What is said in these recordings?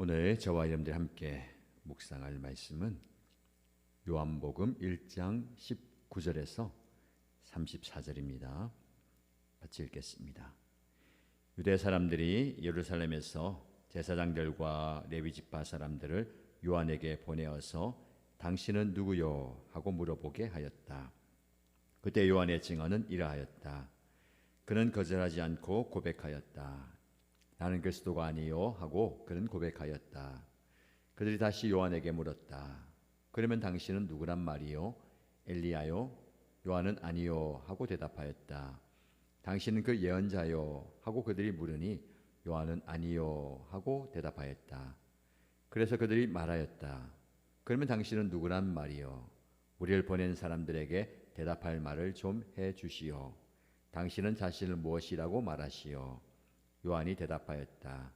오늘 저와 여러분들 함께 묵상할 말씀은 요한복음 1장 19절에서 34절입니다. 같이 읽겠습니다. 유대 사람들이 예루살렘에서 제사장들과 레위 지파 사람들을 요한에게 보내어서 당신은 누구요? 하고 물어보게 하였다. 그때 요한의 증언은 이러하였다. 그는 거절하지 않고 고백하였다. 나는 그리스도가 아니요 하고 그는 고백하였다. 그들이 다시 요한에게 물었다. 그러면 당신은 누구란 말이요? 엘리야요? 요한은 아니요 하고 대답하였다. 당신은 그 예언자요? 하고 그들이 물으니 요한은 아니요 하고 대답하였다. 그래서 그들이 말하였다. 그러면 당신은 누구란 말이요? 우리를 보낸 사람들에게 대답할 말을 좀 해주시오. 당신은 자신을 무엇이라고 말하시오? 요한이 대답하였다.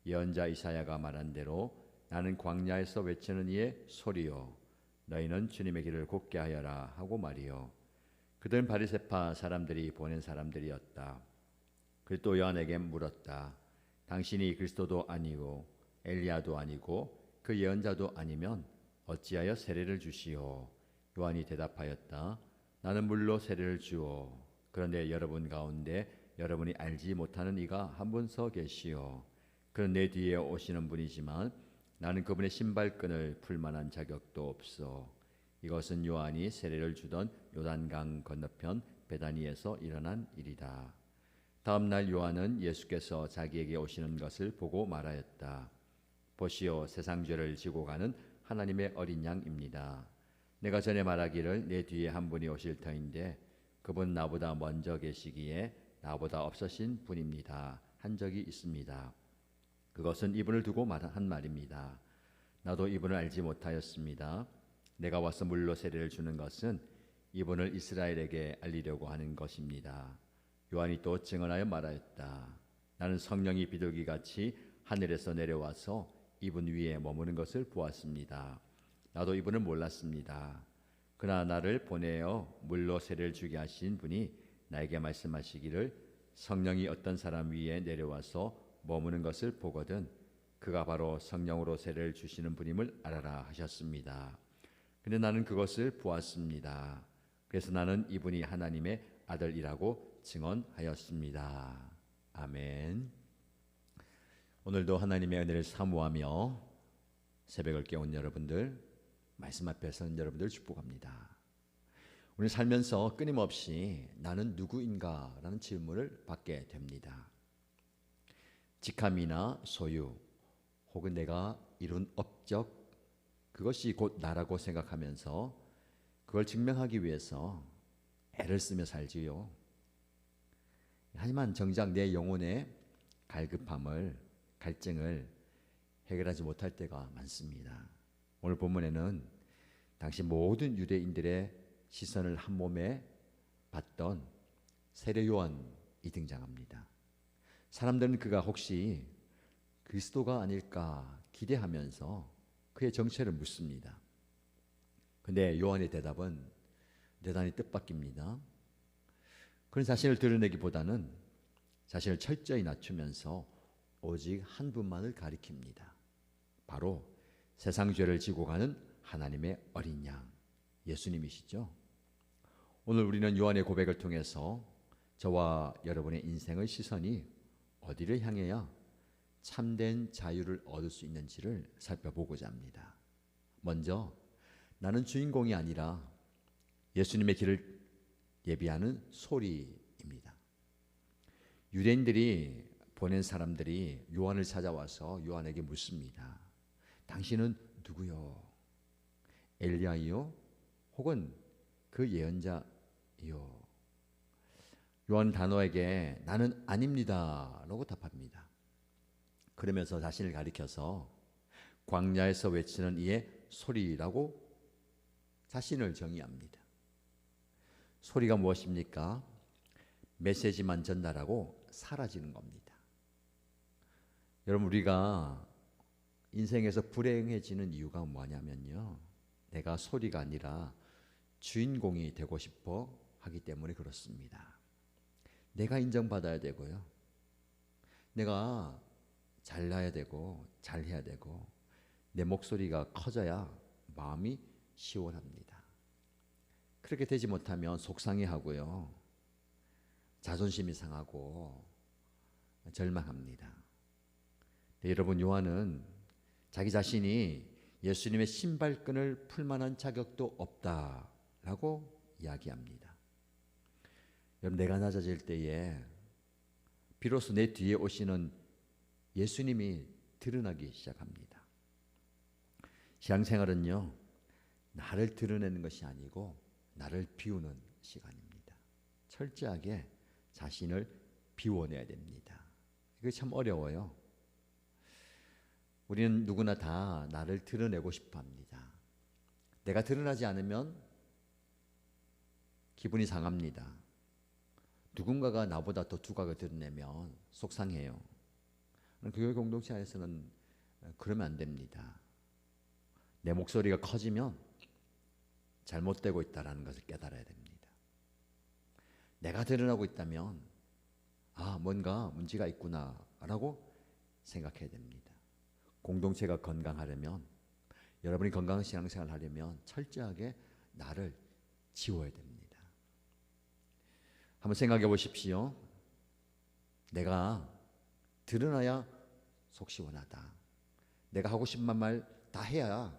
예언자 이사야가 말한 대로 나는 광야에서 외치는 이의 소리요 너희는 주님의 길을 곧게 하여라 하고 말이요. 그들은 바리새파 사람들이 보낸 사람들이었다. 그리고 또 요한에게 물었다. 당신이 그리스도도 아니고 엘리야도 아니고 그 예언자도 아니면 어찌하여 세례를 주시오? 요한이 대답하였다. 나는 물로 세례를 주오. 그런데 여러분 가운데 여러분이 알지 못하는 이가 한 분 서 계시오. 그는 내 뒤에 오시는 분이지만 나는 그분의 신발끈을 풀 만한 자격도 없어. 이것은 요한이 세례를 주던 요단강 건너편 베다니에서 일어난 일이다. 다음 날 요한은 예수께서 자기에게 오시는 것을 보고 말하였다. 보시오, 세상 죄를 지고 가는 하나님의 어린 양입니다. 내가 전에 말하기를 내 뒤에 한 분이 오실 터인데 그분 나보다 먼저 계시기에 나보다 없으신 분입니다. 한 적이 있습니다. 그것은 이분을 두고 한 말입니다. 나도 이분을 알지 못하였습니다. 내가 와서 물로 세례를 주는 것은 이분을 이스라엘에게 알리려고 하는 것입니다. 요한이 또 증언하여 말하였다. 나는 성령이 비둘기같이 하늘에서 내려와서 이분 위에 머무는 것을 보았습니다. 나도 이분을 몰랐습니다. 그러나 나를 보내어 물로 세례를 주게 하신 분이 나에게 말씀하시기를 성령이 어떤 사람 위에 내려와서 머무는 것을 보거든 그가 바로 성령으로 세례를 주시는 분임을 알아라 하셨습니다. 근데 나는 그것을 보았습니다. 그래서 나는 이분이 하나님의 아들이라고 증언하였습니다. 아멘. 오늘도 하나님의 은혜를 사모하며 새벽을 깨운 여러분들, 말씀 앞에 선 여러분들 축복합니다. 우리 살면서 끊임없이 나는 누구인가 라는 질문을 받게 됩니다. 직함이나 소유 혹은 내가 이룬 업적, 그것이 곧 나라고 생각하면서 그걸 증명하기 위해서 애를 쓰며 살지요. 하지만 정작 내 영혼의 갈급함을, 갈증을 해결하지 못할 때가 많습니다. 오늘 본문에는 당시 모든 유대인들의 시선을 한 몸에 받던 세례 요한이 등장합니다. 사람들은 그가 혹시 그리스도가 아닐까 기대하면서 그의 정체를 묻습니다. 그런데 요한의 대답은 대단히 뜻밖입니다. 그는 자신을 드러내기보다는 자신을 철저히 낮추면서 오직 한 분만을 가리킵니다. 바로 세상 죄를 지고 가는 하나님의 어린 양, 예수님이시죠. 오늘 우리는 요한의 고백을 통해서 저와 여러분의 인생의 시선이 어디를 향해야 참된 자유를 얻을 수 있는지를 살펴보고자 합니다. 먼저 나는 주인공이 아니라 예수님의 길을 예비하는 소리입니다. 유대인들이 보낸 사람들이 요한을 찾아와서 요한에게 묻습니다. 당신은 누구요? 엘리야요? 혹은 그 예언자요? 요한 단호에게 나는 아닙니다 라고 답합니다. 그러면서 자신을 가리켜서 광야에서 외치는 이의 소리라고 자신을 정의합니다. 소리가 무엇입니까? 메시지만 전달하고 사라지는 겁니다. 여러분, 우리가 인생에서 불행해지는 이유가 뭐냐면요, 내가 소리가 아니라 주인공이 되고 싶어 하기 때문에 그렇습니다. 내가 인정받아야 되고요, 내가 잘나야 되고 잘해야 되고 내 목소리가 커져야 마음이 시원합니다. 그렇게 되지 못하면 속상해하고요, 자존심이 상하고 절망합니다. 여러분, 요한은 자기 자신이 예수님의 신발끈을 풀 만한 자격도 없다라고 이야기합니다. 여러분, 내가 낮아질 때에 비로소 내 뒤에 오시는 예수님이 드러나기 시작합니다. 신앙생활은요, 나를 드러내는 것이 아니고 나를 비우는 시간입니다. 철저하게 자신을 비워내야 됩니다. 이게 참 어려워요. 우리는 누구나 다 나를 드러내고 싶어 합니다. 내가 드러나지 않으면 기분이 상합니다. 누군가가 나보다 더 두각을 드러내면 속상해요. 교회 공동체 안에서는 그러면 안 됩니다. 내 목소리가 커지면 잘못되고 있다는 것을 깨달아야 됩니다. 내가 드러나고 있다면 뭔가 문제가 있구나 라고 생각해야 됩니다. 공동체가 건강하려면, 여러분이 건강한 신앙생활을 하려면 철저하게 나를 지워야 됩니다. 한번 생각해 보십시오. 내가 드러나야 속 시원하다. 내가 하고 싶은 말 다 해야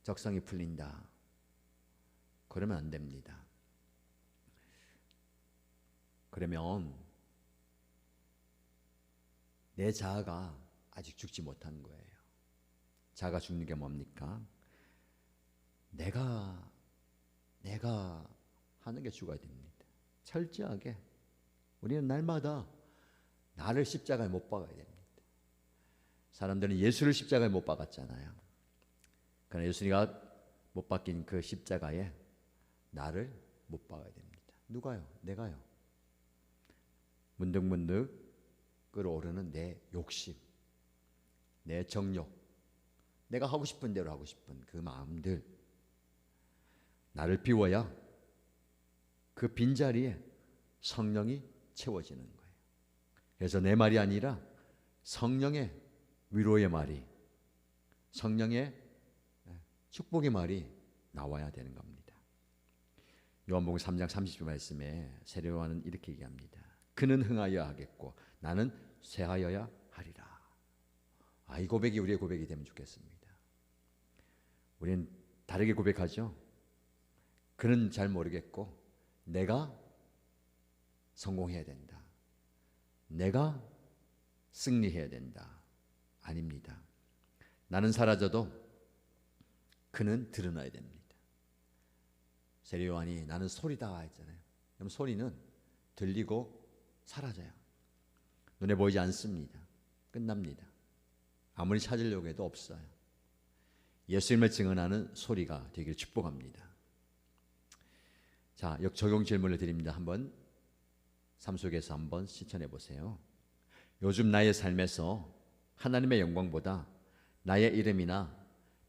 적성이 풀린다. 그러면 안 됩니다. 그러면 내 자아가 아직 죽지 못한 거예요. 자아가 죽는 게 뭡니까? 내가 하는 게 죽어야 됩니다. 철저하게 우리는 날마다 나를 십자가에 못 박아야 됩니다. 사람들은 예수를 십자가에 못 박았잖아요. 그러나 예수님이 못 박힌 그 십자가에 나를 못 박아야 됩니다. 누가요? 내가요. 문득문득 끌어오르는 내 욕심, 내 정욕, 내가 하고 싶은 대로 하고 싶은 그 마음들, 나를 비워야 그 빈자리에 성령이 채워지는 거예요. 그래서 내 말이 아니라 성령의 위로의 말이, 성령의 축복의 말이 나와야 되는 겁니다. 요한복음 3장 30절 말씀에 세례 요한은 이렇게 얘기합니다. 그는 흥하여야 하겠고 나는 쇠하여야 하리라. 이 고백이 우리의 고백이 되면 좋겠습니다. 우리는 다르게 고백하죠. 그는 잘 모르겠고 내가 성공해야 된다. 내가 승리해야 된다. 아닙니다. 나는 사라져도 그는 드러나야 됩니다. 세례 요한이 나는 소리다 했잖아요. 그럼 소리는 들리고 사라져요. 눈에 보이지 않습니다. 끝납니다. 아무리 찾으려고 해도 없어요. 예수님을 증언하는 소리가 되기를 축복합니다. 자, 적용 질문을 드립니다. 한번 삶 속에서 한번 실천해 보세요. 요즘 나의 삶에서 하나님의 영광보다 나의 이름이나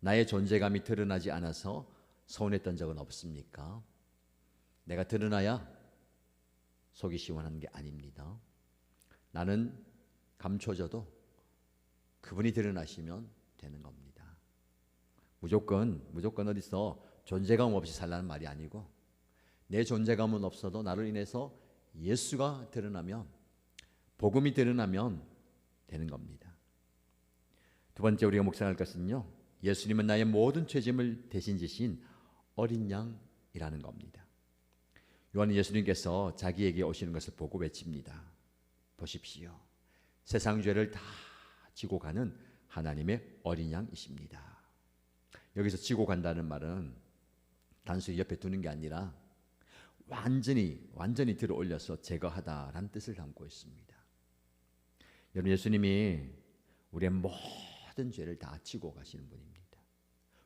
나의 존재감이 드러나지 않아서 서운했던 적은 없습니까? 내가 드러나야 속이 시원한 게 아닙니다. 나는 감춰져도 그분이 드러나시면 되는 겁니다. 무조건 어디서 존재감 없이 살라는 말이 아니고 내 존재감은 없어도 나를 인해서 예수가 드러나면, 복음이 드러나면 되는 겁니다. 두 번째 우리가 묵상할 것은요, 예수님은 나의 모든 죄짐을 대신 지신 어린 양이라는 겁니다. 요한은 예수님께서 자기에게 오시는 것을 보고 외칩니다. 보십시오. 세상 죄를 다 지고 가는 하나님의 어린 양이십니다. 여기서 지고 간다는 말은 단순히 옆에 두는 게 아니라 완전히 들어 올려서 제거하다라는 뜻을 담고 있습니다. 여러분, 예수님이 우리의 모든 죄를 다 지고 가시는 분입니다.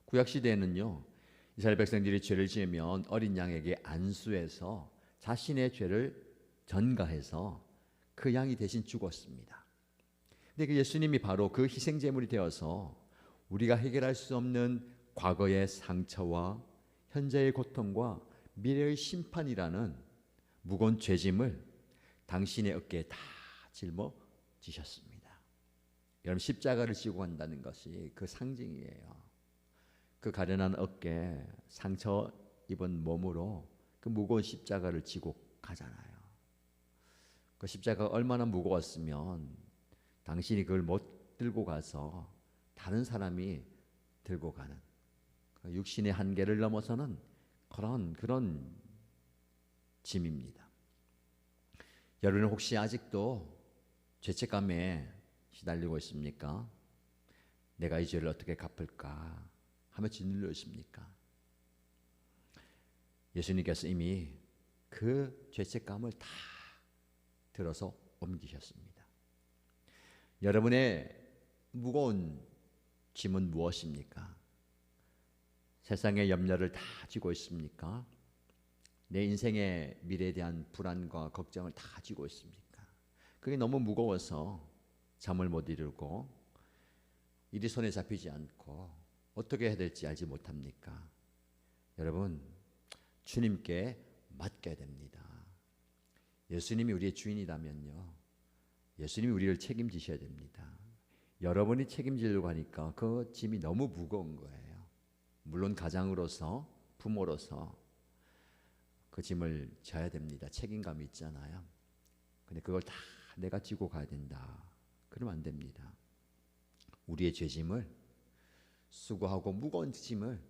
구약 시대에는요, 이스라엘 백성들이 죄를 지으면 어린 양에게 안수해서 자신의 죄를 전가해서 그 양이 대신 죽었습니다. 근데 그 예수님이 바로 그 희생 제물이 되어서 우리가 해결할 수 없는 과거의 상처와 현재의 고통과 미래의 심판이라는 무거운 죄짐을 당신의 어깨에 다 짊어지셨습니다. 여러분 십자가를 지고 간다는 것이 그 상징이에요. 그 가련한 어깨, 상처 입은 몸으로 그 무거운 십자가를 지고 가잖아요. 그 십자가가 얼마나 무거웠으면 당신이 그걸 못 들고 가서 다른 사람이 들고 가는 그 육신의 한계를 넘어서는 그런 짐입니다. 여러분 혹시 아직도 죄책감에 시달리고 있습니까? 내가 이 죄를 어떻게 갚을까 하며 짓눌려 있습니까? 예수님께서 이미 그 죄책감을 다 들어서 옮기셨습니다. 여러분의 무거운 짐은 무엇입니까? 세상의 염려를 다 지고 있습니까? 내 인생의 미래에 대한 불안과 걱정을 다 지고 있습니까? 그게 너무 무거워서 잠을 못 이루고 일이 손에 잡히지 않고 어떻게 해야 될지 알지 못합니까? 여러분, 주님께 맡겨야 됩니다. 예수님이 우리의 주인이라면요, 예수님이 우리를 책임지셔야 됩니다. 여러분이 책임지려고 하니까 그 짐이 너무 무거운 거예요. 물론 가장으로서, 부모로서 그 짐을 져야 됩니다. 책임감이 있잖아요. 근데 그걸 다 내가 지고 가야 된다. 그러면 안 됩니다. 우리의 죄짐을, 수고하고 무거운 짐을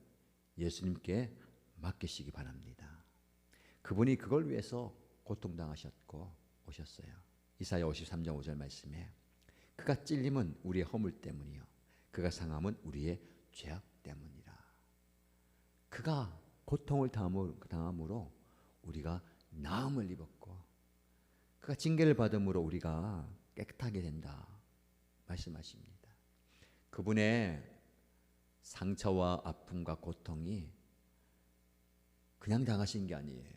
예수님께 맡기시기 바랍니다. 그분이 그걸 위해서 고통당하셨고 오셨어요. 이사야 53장 5절 말씀에 그가 찔림은 우리의 허물 때문이요 그가 상함은 우리의 죄악 때문이라. 그가 고통을 당함으로 우리가 나음을 입었고 그가 징계를 받음으로 우리가 깨끗하게 된다 말씀하십니다. 그분의 상처와 아픔과 고통이 그냥 당하신 게 아니에요.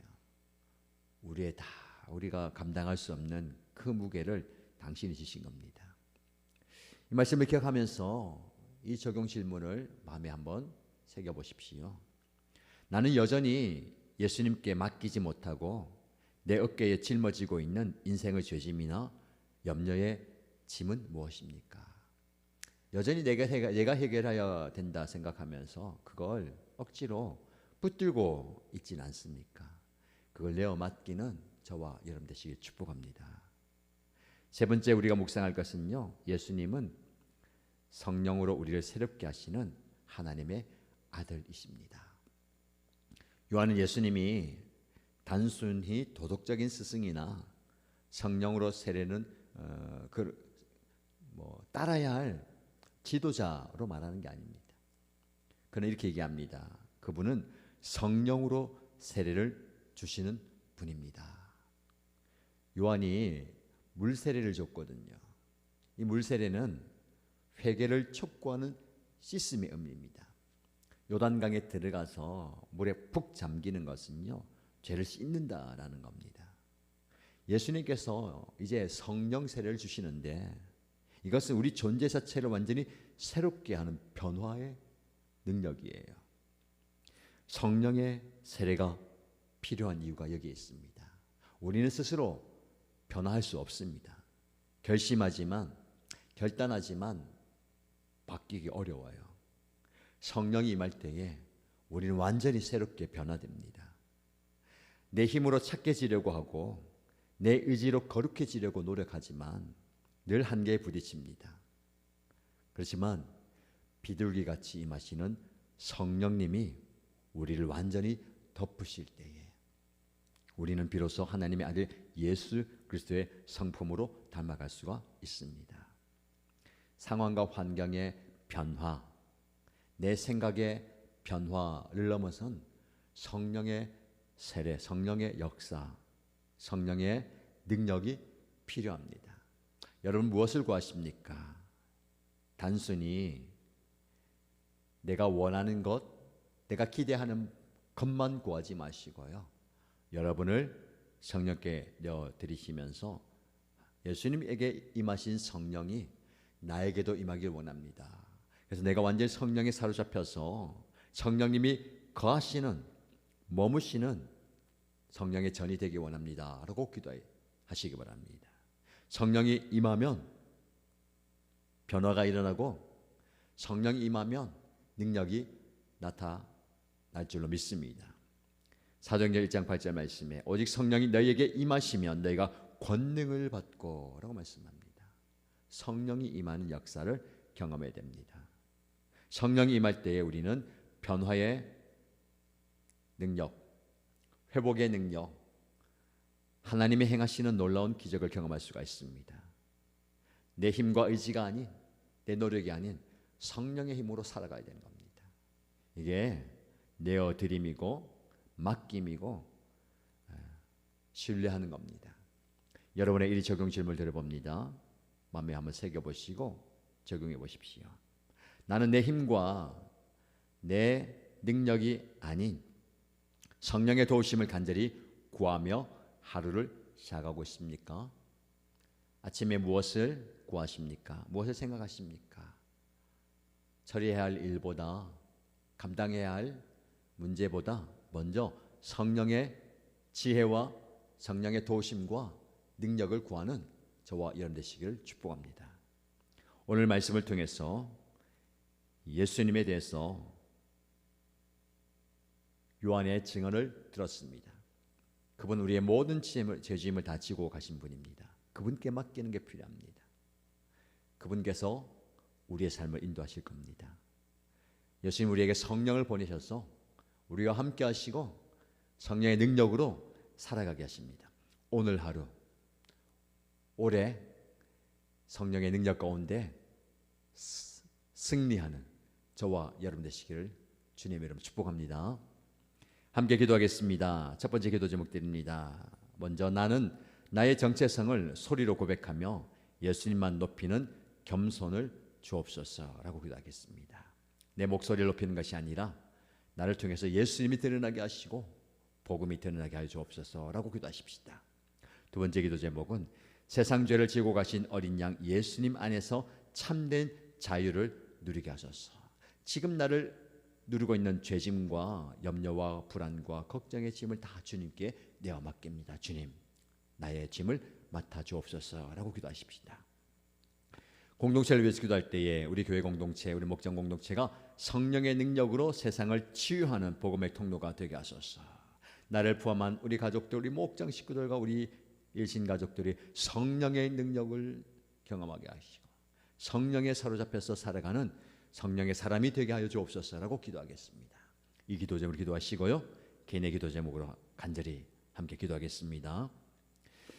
우리가 감당할 수 없는 그 무게를 당신이 지신 겁니다. 이 말씀을 기억하면서 이 적용 질문을 마음에 한번 새겨보십시오. 나는 여전히 예수님께 맡기지 못하고 내 어깨에 짊어지고 있는 인생의 죄짐이나 염려의 짐은 무엇입니까? 여전히 내가 해결해야 된다 생각하면서 그걸 억지로 붙들고 있진 않습니까? 그걸 내어 맡기는 저와 여러분 되시길 축복합니다. 세 번째 우리가 묵상할 것은요, 예수님은 성령으로 우리를 새롭게 하시는 하나님의 아들이십니다. 요한은 예수님이 단순히 도덕적인 스승이나 성령으로 세례는 따라야 할 지도자로 말하는 게 아닙니다. 그는 이렇게 얘기합니다. 그분은 성령으로 세례를 주시는 분입니다. 요한이 물세례를 줬거든요. 이 물세례는 회개를 촉구하는 시스템의 의미입니다. 요단강에 들어가서 물에 푹 잠기는 것은요, 죄를 씻는다라는 겁니다. 예수님께서 이제 성령 세례를 주시는데 이것은 우리 존재 자체를 완전히 새롭게 하는 변화의 능력이에요. 성령의 세례가 필요한 이유가 여기에 있습니다. 우리는 스스로 변화할 수 없습니다. 결단하지만 바뀌기 어려워요. 성령이 임할 때에 우리는 완전히 새롭게 변화됩니다. 내 힘으로 착해지려고 하고 내 의지로 거룩해지려고 노력하지만 늘 한계에 부딪힙니다. 그렇지만 비둘기같이 임하시는 성령님이 우리를 완전히 덮으실 때에 우리는 비로소 하나님의 아들 예수 그리스도의 성품으로 닮아갈 수가 있습니다. 상황과 환경의 변화, 내 생각의 변화를 넘어선 성령의 세례, 성령의 역사, 성령의 능력이 필요합니다. 여러분 무엇을 구하십니까? 단순히 내가 원하는 것, 내가 기대하는 것만 구하지 마시고요. 여러분을 성령께 내어드리시면서 예수님에게 임하신 성령이 나에게도 임하길 원합니다. 그래서 내가 완전히 성령에 사로잡혀서 성령님이 거하시는, 머무시는 성령의 전이 되기 원합니다. 라고 기도하시기 바랍니다. 성령이 임하면 변화가 일어나고 성령이 임하면 능력이 나타날 줄로 믿습니다. 사도행전 1장 8절 말씀에 오직 성령이 너희에게 임하시면 너희가 권능을 받고 라고 말씀합니다. 성령이 임하는 역사를 경험해야 됩니다. 성령이 임할 때에 우리는 변화의 능력, 회복의 능력, 하나님이 행하시는 놀라운 기적을 경험할 수가 있습니다. 내 힘과 의지가 아닌, 내 노력이 아닌 성령의 힘으로 살아가야 되는 겁니다. 이게 내어드림이고 맡김이고 신뢰하는 겁니다. 여러분의 이 적용 질문을 드려봅니다. 마음에 한번 새겨보시고 적용해 보십시오. 나는 내 힘과 내 능력이 아닌 성령의 도우심을 간절히 구하며 하루를 시작하고 있습니까? 아침에 무엇을 구하십니까? 무엇을 생각하십니까? 처리해야 할 일보다, 감당해야 할 문제보다 먼저 성령의 지혜와 성령의 도우심과 능력을 구하는 저와 여러분 되시기를 축복합니다. 오늘 말씀을 통해서 예수님에 대해서 요한의 증언을 들었습니다. 그분 우리의 모든 죄짐을 다 지고 가신 분입니다. 그분께 맡기는 게 필요합니다. 그분께서 우리의 삶을 인도하실 겁니다. 예수님 우리에게 성령을 보내셔서 우리와 함께 하시고 성령의 능력으로 살아가게 하십니다. 오늘 하루, 올해 성령의 능력 가운데 승리하는 저와 여러분 되시기를 주님의 이름으로 축복합니다. 함께 기도하겠습니다. 첫 번째 기도 제목 드립니다. 먼저 나는 나의 정체성을 소리로 고백하며 예수님만 높이는 겸손을 주옵소서라고 기도하겠습니다. 내 목소리를 높이는 것이 아니라 나를 통해서 예수님이 드러나게 하시고 복음이 드러나게 하여 주옵소서라고 기도하십시다. 두 번째 기도 제목은 세상 죄를 지고 가신 어린 양 예수님 안에서 참된 자유를 누리게 하소서. 지금 나를 누리고 있는 죄짐과 염려와 불안과 걱정의 짐을 다 주님께 내어 맡깁니다. 주님, 나의 짐을 맡아 주옵소서라고 기도하십시다. 공동체를 위해서 기도할 때에 우리 교회 공동체, 우리 목장 공동체가 성령의 능력으로 세상을 치유하는 복음의 통로가 되게 하소서. 나를 포함한 우리 가족들, 우리 목장 식구들과 우리 일신 가족들이 성령의 능력을 경험하게 하시고 성령에 사로잡혀서 살아가는 성령의 사람이 되게 하여 주옵소서라고 기도하겠습니다. 이 기도 제목으로 기도하시고요. 개인의 기도 제목으로 간절히 함께 기도하겠습니다.